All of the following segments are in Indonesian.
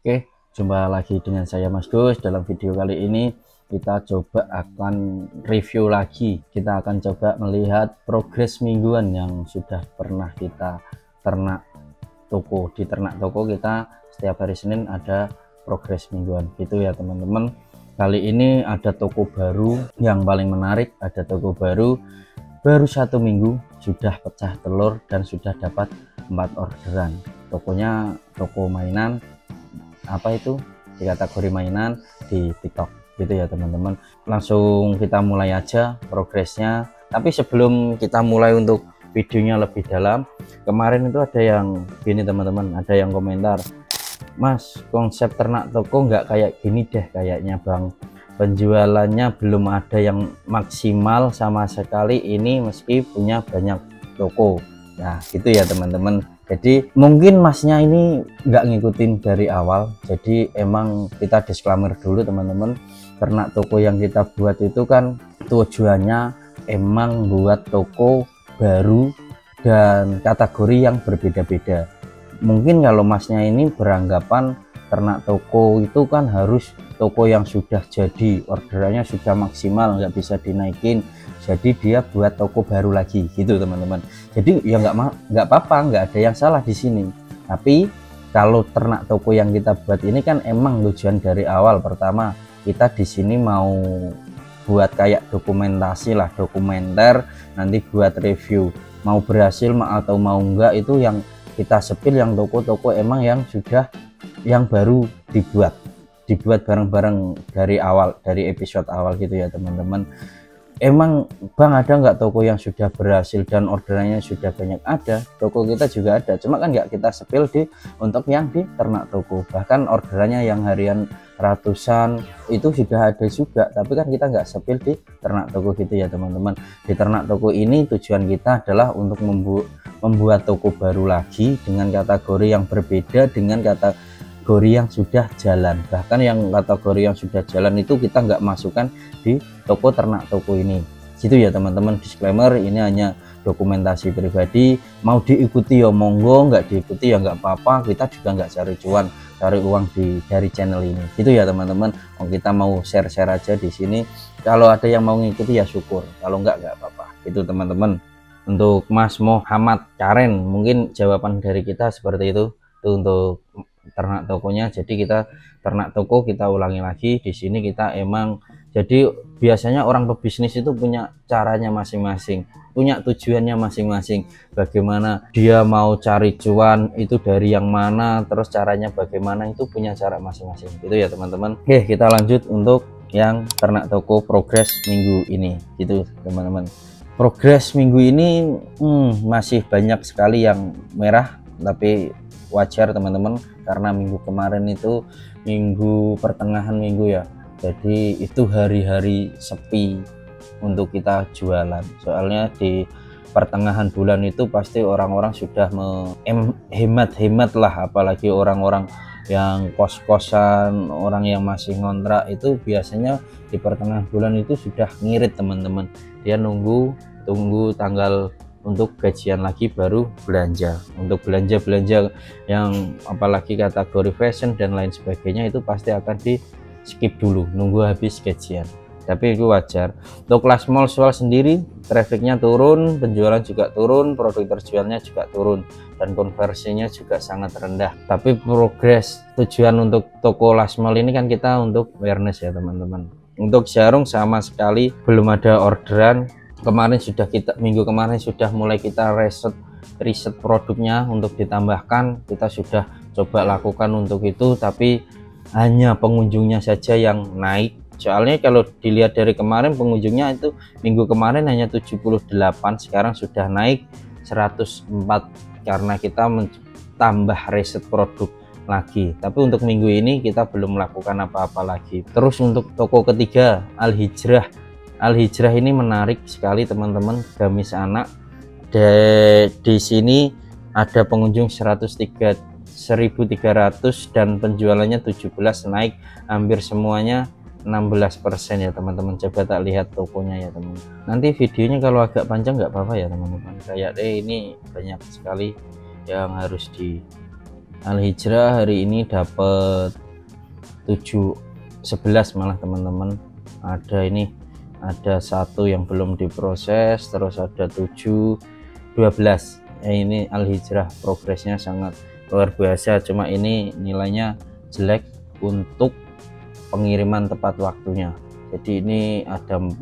Oke, jumpa lagi dengan saya Mas Gus. Dalam video kali ini kita coba akan review lagi. Kita akan coba melihat progres mingguan yang sudah pernah kita ternak toko. Di ternak toko kita setiap hari Senin ada progres mingguan gitu ya teman-teman. Kali ini ada toko baru yang paling menarik. Ada toko baru 1 minggu sudah pecah telur dan sudah dapat 4 orderan. Tokonya toko mainan, apa itu, di kategori mainan di TikTok gitu ya teman-teman. Langsung kita mulai aja progresnya. Tapi sebelum kita mulai untuk videonya lebih dalam, kemarin itu ada yang gini teman-teman, ada yang komentar, Mas, konsep ternak toko nggak kayak gini deh kayaknya Bang, penjualannya belum ada yang maksimal sama sekali ini meski punya banyak toko. Nah gitu ya teman-teman. Jadi mungkin masnya ini nggak ngikutin dari awal, jadi emang kita disclaimer dulu teman-teman. Ternak toko yang kita buat itu kan tujuannya emang buat toko baru dan kategori yang berbeda-beda. Mungkin kalau masnya ini beranggapan ternak toko itu kan harus toko yang sudah jadi, orderannya sudah maksimal, nggak bisa dinaikin, jadi dia buat toko baru lagi gitu teman-teman. Jadi ya nggak apa-apa, nggak ada yang salah di sini. Tapi kalau ternak toko yang kita buat ini kan emang tujuan dari awal, pertama kita di sini mau buat kayak dokumentasi lah, dokumenter, nanti buat review. Mau berhasil atau mau enggak itu yang kita sepil yang toko-toko emang yang sudah, yang baru dibuat bareng-bareng dari awal, dari episode awal gitu ya teman-teman. Emang Bang ada nggak toko yang sudah berhasil dan orderannya sudah banyak? Ada, toko kita juga ada, cuma kan nggak kita sepil di untuk yang di ternak toko. Bahkan orderannya yang harian ratusan itu sudah ada juga, tapi kan kita nggak sepil di ternak toko gitu ya teman-teman. Di ternak toko ini tujuan kita adalah untuk membuat toko baru lagi dengan kategori yang berbeda, dengan kategori yang sudah jalan. Bahkan yang kategori yang sudah jalan itu kita nggak masukkan di toko ternak toko ini gitu ya teman-teman. Disclaimer, ini hanya dokumentasi pribadi, mau diikuti ya monggo, nggak diikuti ya nggak apa-apa, kita juga nggak cari uang dari channel ini gitu ya teman-teman. Kita mau share aja di sini, kalau ada yang mau ngikuti ya syukur, kalau nggak apa-apa gitu teman-teman. Untuk Mas Muhammad Karen, mungkin jawaban dari kita seperti itu untuk ternak tokonya. Jadi kita ternak toko, kita ulangi lagi di sini, kita emang jadi biasanya orang pebisnis itu punya caranya masing-masing, punya tujuannya masing-masing, bagaimana dia mau cari cuan itu dari yang mana, terus caranya bagaimana, itu punya cara masing-masing gitu ya teman-teman. Oke, kita lanjut untuk yang ternak toko progres minggu ini gitu teman-teman. Progres minggu ini masih banyak sekali yang merah, tapi wajar teman-teman karena minggu kemarin itu minggu pertengahan minggu ya, jadi itu hari-hari sepi untuk kita jualan. Soalnya di pertengahan bulan itu pasti orang-orang sudah hemat-hemat lah, apalagi orang-orang yang kos-kosan, orang yang masih ngontrak itu biasanya di pertengahan bulan itu sudah ngirit teman-teman. Dia tunggu tanggal untuk gajian lagi baru belanja. Untuk belanja yang apalagi kategori fashion dan lain sebagainya itu pasti akan di skip dulu, nunggu habis gajian. Tapi itu wajar. Untuk Last Mall Soal sendiri trafficnya turun, penjualan juga turun, produk terjualnya juga turun, dan konversinya juga sangat rendah. Tapi progres tujuan untuk toko Last Mall ini kan kita untuk awareness ya teman-teman. Untuk jarum sama sekali belum ada orderan. Minggu kemarin sudah mulai kita riset produknya untuk ditambahkan, kita sudah coba lakukan untuk itu, tapi hanya pengunjungnya saja yang naik. Soalnya kalau dilihat dari kemarin pengunjungnya itu minggu kemarin hanya 78, sekarang sudah naik 104 karena kita tambah riset produk lagi. Tapi untuk minggu ini kita belum melakukan apa-apa lagi. Terus untuk toko ketiga Al Hijrah ini menarik sekali teman-teman, gamis anak. Di sini ada pengunjung 1.300 dan penjualannya 17, naik hampir semuanya 16% ya teman-teman. Coba tak lihat tokonya ya teman. Nanti videonya kalau agak panjang nggak apa-apa ya teman-teman, kayak ini banyak sekali yang harus Al Hijrah hari ini dapat 711 malah teman-teman. Ada satu yang belum diproses, terus ada 712. Ini Al Hijrah progresnya sangat luar biasa, cuma ini nilainya jelek untuk pengiriman tepat waktunya. Jadi ini ada 4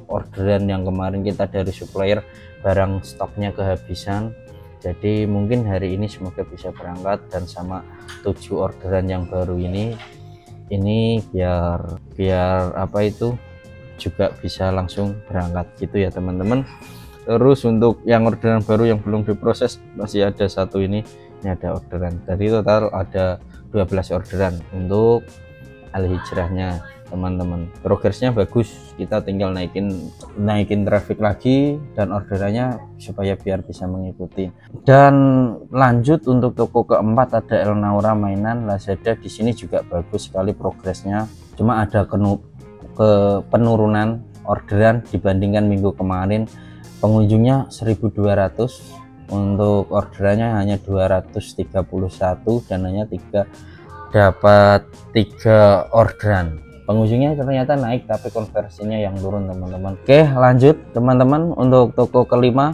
orderan yang kemarin kita dari supplier barang stoknya kehabisan, jadi mungkin hari ini semoga bisa berangkat. Dan sama 7 orderan yang baru ini biar apa itu juga bisa langsung berangkat gitu ya teman-teman. Terus untuk yang orderan baru yang belum diproses masih ada satu ini ada orderan. Dari total ada 12 orderan untuk Al Hijrahnya teman-teman. Progresnya bagus, kita tinggal naikin traffic lagi dan orderannya supaya biar bisa mengikuti. Dan lanjut untuk toko keempat ada El Naura mainan Lazada. Di sini juga bagus sekali progresnya, cuma ada penurunan orderan dibandingkan minggu kemarin. Pengunjungnya 1200, untuk orderannya hanya 231 dan hanya dapat 3 orderan. Pengunjungnya ternyata naik tapi konversinya yang turun teman-teman. Oke, lanjut teman-teman. Untuk toko kelima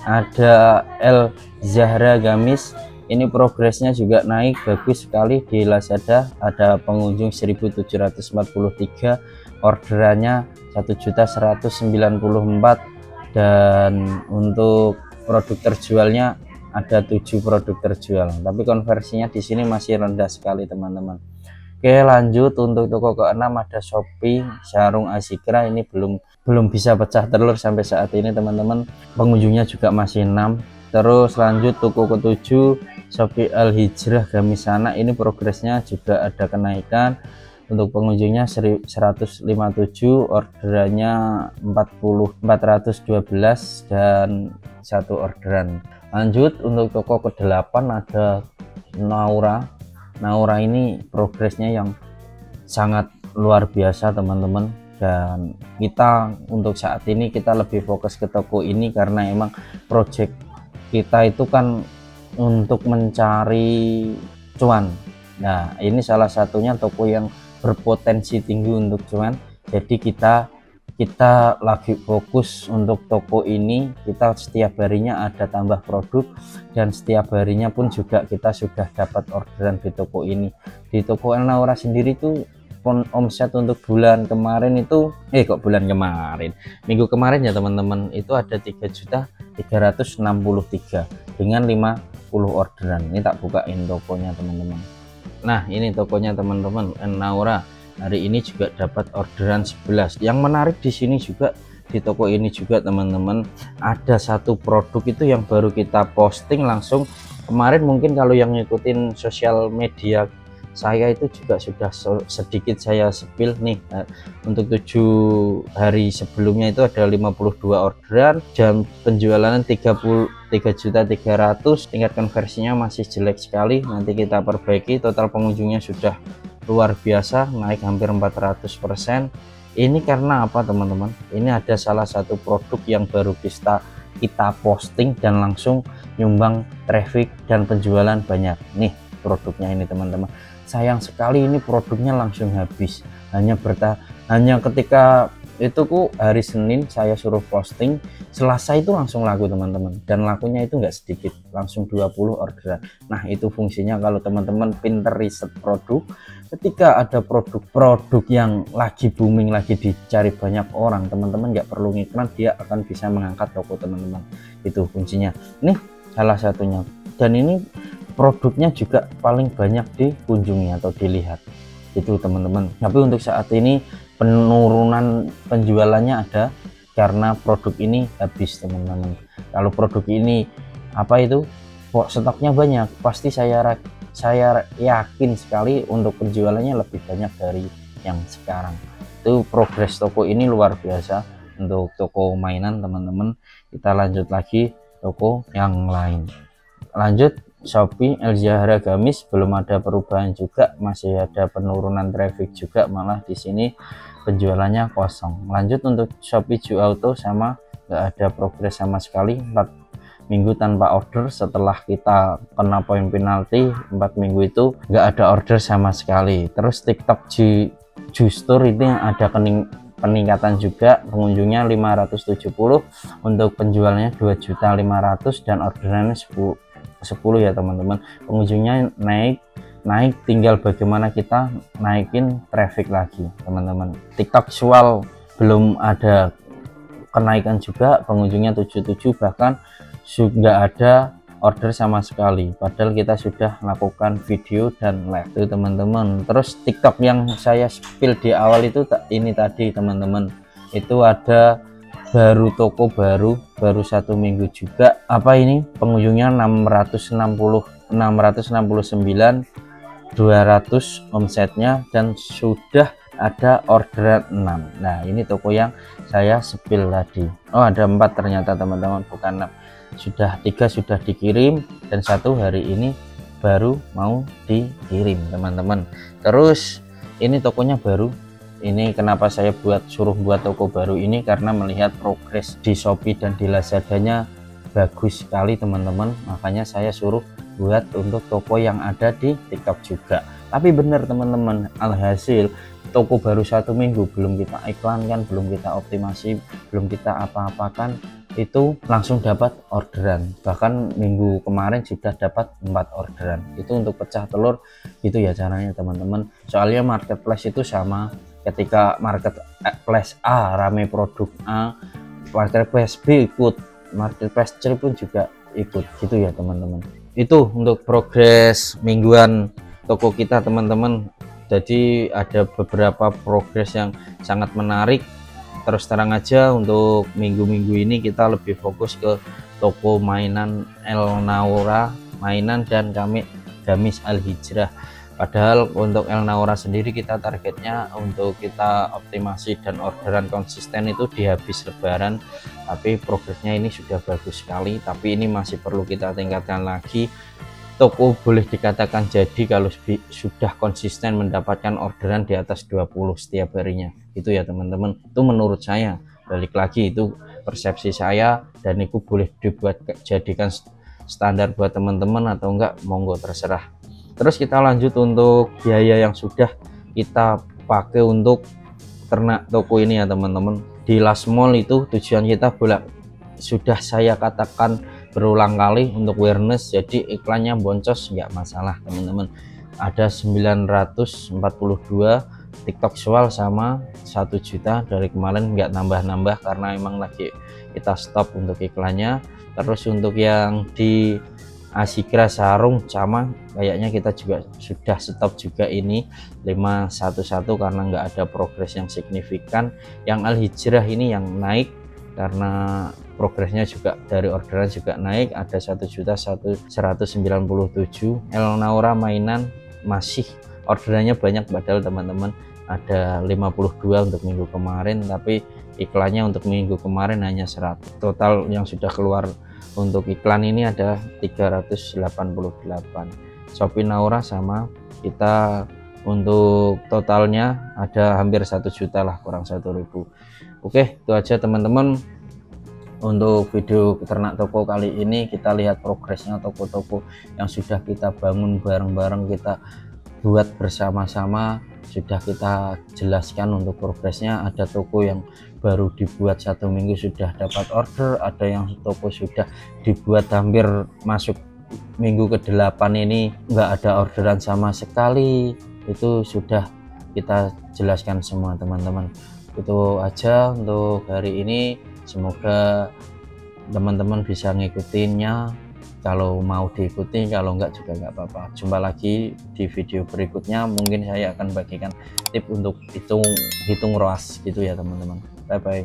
ada El Zahra Gamis. Ini progresnya juga naik bagus sekali di Lazada. Ada pengunjung 1743, orderannya 1.194, dan untuk produk terjualnya ada 7 produk terjual, tapi konversinya di sini masih rendah sekali teman-teman. Oke, lanjut untuk toko ke-6 ada Shopee Sarung Azikra. Ini belum bisa pecah telur sampai saat ini teman-teman. Pengunjungnya juga masih 6. Terus lanjut toko ke-7 Shopee Al Hijrah Gamisana. Ini progresnya juga ada kenaikan. Untuk pengunjungnya 157, orderannya 412 dan 1 orderan. Lanjut untuk toko ke-8 ada Naura ini progresnya yang sangat luar biasa teman-teman. Dan kita untuk saat ini kita lebih fokus ke toko ini karena emang project kita itu kan untuk mencari cuan. Nah, ini salah satunya toko yang berpotensi tinggi untuk cuan. Jadi kita lagi fokus untuk toko ini. Kita setiap harinya ada tambah produk, dan setiap harinya pun juga kita sudah dapat orderan di toko ini. Di toko El Naura sendiri tuh omset untuk bulan kemarin itu minggu kemarin ya teman-teman, itu ada 3.363 dengan 50 orderan. Ini tak bukain tokonya teman-teman. Nah, ini tokonya teman-teman, El Naura hari ini juga dapat orderan 11. Yang menarik di sini juga, di toko ini juga teman-teman, ada satu produk itu yang baru kita posting langsung kemarin. Mungkin kalau yang ngikutin sosial media saya itu juga sudah sedikit saya spill nih. Untuk 7 hari sebelumnya itu ada 52 orderan dan penjualan 33.300. tingkat konversinya masih jelek sekali, nanti kita perbaiki. Total pengunjungnya sudah luar biasa, naik hampir 400%. Ini karena apa teman-teman? Ini ada salah satu produk yang baru kita posting dan langsung nyumbang traffic dan penjualan banyak. Nih produknya ini teman-teman. Sayang sekali ini produknya langsung habis. Hanya ketika itu hari Senin saya suruh posting, Selasa itu langsung laku teman-teman, dan lakunya itu enggak sedikit, langsung 20 orderan. Nah, itu fungsinya kalau teman-teman pinter riset produk. Ketika ada produk yang lagi booming, lagi dicari banyak orang, teman-teman nggak perlu ngiklan, dia akan bisa mengangkat toko teman-teman. Itu fungsinya. Ini salah satunya, dan ini produknya juga paling banyak dikunjungi atau dilihat itu teman-teman. Tapi untuk saat ini penurunan penjualannya ada karena produk ini habis teman-teman. Kalau produk ini stoknya banyak, pasti saya yakin sekali untuk penjualannya lebih banyak dari yang sekarang. Itu progres toko ini luar biasa untuk toko mainan teman-teman. Kita lanjut lagi toko yang lain. Lanjut Shopee El Zahra Gamis, belum ada perubahan juga, masih ada penurunan traffic juga, malah di sini penjualannya kosong. Lanjut untuk Shopee Ju Auto, sama nggak ada progres sama sekali. minggu tanpa order. Setelah kita kena poin penalti 4 minggu itu nggak ada order sama sekali. Terus TikTok Justru ini ada peningkatan juga, pengunjungnya 570, untuk penjualnya 2.500.000 dan orderannya 10 ya teman-teman. Pengunjungnya naik, tinggal bagaimana kita naikin traffic lagi teman-teman. TikTok Shop belum ada kenaikan juga, pengunjungnya 77, bahkan sudah ada order sama sekali, padahal kita sudah lakukan video dan live itu teman-teman. Terus TikTok yang saya spill di awal itu ini tadi teman-teman, itu ada toko baru 1 minggu juga. Apa ini, pengunjungnya 669, 200 omsetnya, dan sudah ada orderan 6. Nah ini toko yang saya spill tadi. Oh ada 4 ternyata teman-teman, bukan 6. Sudah 3 sudah dikirim dan 1 hari ini baru mau dikirim teman-teman. Terus ini tokonya baru. Ini kenapa saya suruh buat toko baru ini, karena melihat progres di Shopee dan di Lazadanya bagus sekali teman-teman, makanya saya suruh buat untuk toko yang ada di TikTok juga. Tapi benar teman-teman, alhasil toko baru 1 minggu belum kita iklankan, belum kita optimasi, belum kita apa-apakan, itu langsung dapat orderan. Bahkan minggu kemarin sudah dapat 4 orderan. Itu untuk pecah telur gitu ya caranya teman-teman. Soalnya marketplace itu sama, ketika marketplace A rame produk A, marketplace B ikut, marketplace C pun juga ikut gitu ya teman-teman. Itu untuk progres mingguan toko kita teman-teman. Jadi ada beberapa progres yang sangat menarik. Terus terang aja, untuk minggu-minggu ini kita lebih fokus ke toko mainan El Naura, mainan dan gamis Al Hijrah. Padahal untuk El Naura sendiri kita targetnya untuk kita optimasi dan orderan konsisten itu di habis lebaran, tapi progresnya ini sudah bagus sekali. Tapi ini masih perlu kita tingkatkan lagi. Toko boleh dikatakan jadi kalau sudah konsisten mendapatkan orderan di atas 20 setiap harinya. Itu ya teman-teman, itu menurut saya. Balik lagi, itu persepsi saya, dan itu boleh jadikan standar buat teman-teman atau enggak, monggo terserah. Terus kita lanjut untuk biaya yang sudah kita pakai untuk ternak toko ini ya teman-teman. Di Last Mall itu tujuan kita sudah saya katakan berulang kali untuk awareness, jadi iklannya boncos nggak masalah teman-teman. Ada 942 TikTok Shop sama 1 juta dari kemarin, nggak nambah-nambah karena emang lagi kita stop untuk iklannya. Terus untuk yang di Asigra sarung sama kayaknya kita juga sudah stop juga, ini 511 karena nggak ada progres yang signifikan. Yang Al Hijrah ini yang naik karena progresnya juga dari orderan juga naik, ada 1.197. El Naura mainan masih orderannya banyak padahal teman-teman, ada 52 untuk minggu kemarin, tapi iklannya untuk minggu kemarin hanya 100. Total yang sudah keluar untuk iklan ini ada 388. Shopee Naura sama kita untuk totalnya ada hampir 1 juta lah, kurang 1.000. Oke, itu aja teman-teman untuk video ternak toko kali ini. Kita lihat progresnya toko-toko yang sudah kita bangun bareng-bareng, kita buat bersama-sama, sudah kita jelaskan untuk progresnya. Ada toko yang baru dibuat 1 minggu sudah dapat order, ada yang toko sudah dibuat hampir masuk minggu ke-8 ini nggak ada orderan sama sekali. Itu sudah kita jelaskan semua teman-teman. Itu aja untuk hari ini, semoga teman-teman bisa ngikutinnya. Kalau mau diikuti, kalau enggak juga enggak apa-apa. Jumpa lagi di video berikutnya, mungkin saya akan bagikan tip untuk hitung ROAS gitu ya teman-teman. Bye bye.